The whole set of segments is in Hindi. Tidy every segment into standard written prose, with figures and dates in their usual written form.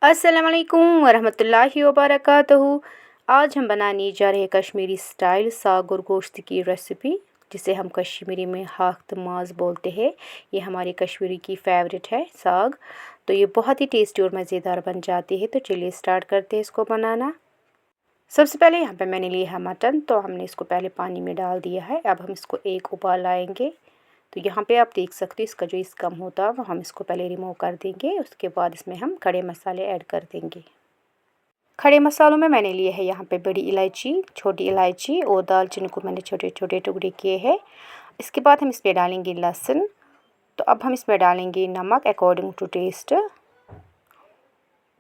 अस्सलाम वालेकुम वरहमतुल्लाहि वबरकातुहू। आज हम बनाने जा रहे हैं कश्मीरी स्टाइल साग और गोश्त की रेसिपी, जिसे हम कश्मीरी में हाख्त माज बोलते हैं। ये हमारी कश्मीरी की फेवरेट है साग। तो ये बहुत ही टेस्टी और मज़ेदार बन जाती है। तो चलिए स्टार्ट करते हैं इसको बनाना। सबसे पहले यहाँ पे मैंने लिया है मटन। तो हमने इसको पहले पानी में डाल दिया है। अब हम इसको एक उबाल लाएंगे। तो यहाँ पे आप देख सकते हो इसका जो स्कम होता है वो हम इसको पहले रिमूव कर देंगे। उसके बाद इसमें हम खड़े मसाले ऐड कर देंगे। खड़े मसालों में मैंने लिए है यहाँ पे बड़ी इलायची, छोटी इलायची और दालचीनी को मैंने छोटे छोटे टुकड़े किए हैं। इसके बाद हम इसमें डालेंगे लहसुन। तो अब हम इसमें डालेंगे नमक अकॉर्डिंग टू टेस्ट।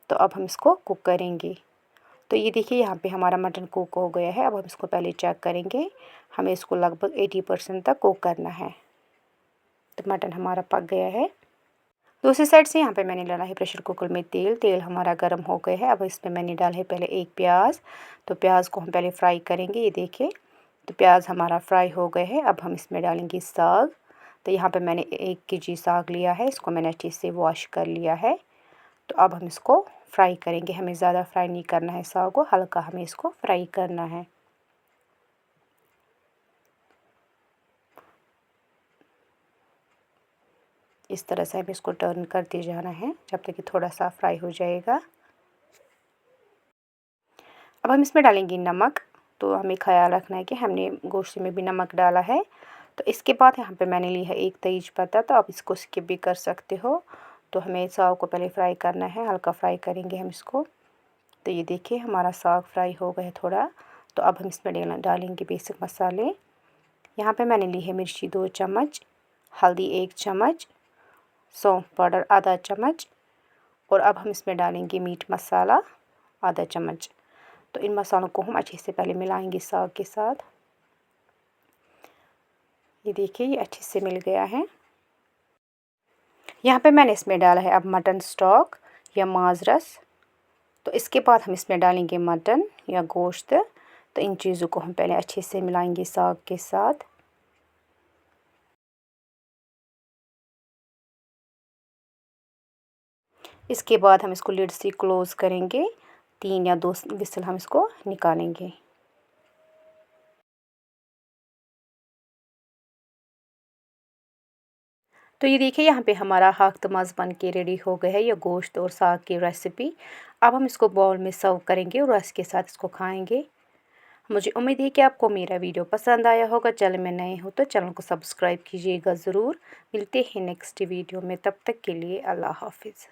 तो अब हम इसको कुक करेंगे। तो ये देखिए यहाँ पे हमारा मटन कुक हो गया है। अब हम इसको पहले चेक करेंगे। हमें इसको लगभग 80% तक कुक करना है। तो मटन हमारा पक गया है। दूसरी साइड से यहाँ पे मैंने डाला है प्रेशर कुकर में तेल। तेल हमारा गर्म हो गया है। अब इसमें मैंने डाला है पहले एक प्याज। तो प्याज को हम पहले फ्राई करेंगे। ये देखिए तो प्याज हमारा फ्राई हो गया है। अब हम इसमें डालेंगे साग। तो यहाँ पे मैंने 1 kg साग लिया है। इसको मैंने अच्छे से वॉश कर लिया है। तो अब हम इसको फ्राई करेंगे। हमें ज़्यादा फ्राई नहीं करना है साग को, हल्का हमें इसको फ्राई करना है। इस तरह से हमें इसको टर्न करते जाना है जब तक कि थोड़ा सा फ्राई हो जाएगा। अब हम इसमें डालेंगे नमक। तो हमें ख्याल रखना है कि हमने गोश्त में भी नमक डाला है। तो इसके बाद यहाँ पे मैंने ली है एक तेज पत्ता। तो आप इसको स्किप भी कर सकते हो। तो हमें साग को पहले फ्राई करना है, हल्का फ्राई करेंगे हम इसको। तो ये देखिए हमारा साग फ्राई हो गया है थोड़ा। तो अब हम इसमें डालेंगे बेसिक मसाले। यहाँ पे मैंने ली है मिर्ची 2 चम्मच, हल्दी 1 चम्मच, सौंफ पाउडर आधा चम्मच और अब हम इसमें डालेंगे मीट मसाला आधा चम्मच। तो इन मसालों को हम अच्छे से पहले मिलाएंगे साग के साथ। ये देखिए ये अच्छे से मिल गया है। यहाँ पे मैंने इसमें डाला है अब मटन स्टॉक या माज़ रस। तो इसके बाद हम इसमें डालेंगे मटन या गोश्त। तो इन चीज़ों को हम पहले अच्छे से मिलाएंगे साग के साथ। इसके बाद हम इसको लिड से क्लोज़ करेंगे। 3 या 2 विसल हम इसको निकालेंगे। तो ये देखिए यहाँ पे हमारा हाख्त माज़ बन के रेडी हो गया है, ये गोश्त और साग की रेसिपी। अब हम इसको बाउल में सर्व करेंगे और रस के साथ इसको खाएंगे। मुझे उम्मीद है कि आपको मेरा वीडियो पसंद आया होगा। चैनल में नए हो तो चैनल को सब्सक्राइब कीजिएगा ज़रूर। मिलते हैं नेक्स्ट वीडियो में, तब तक के लिए अल्लाह हाफिज़।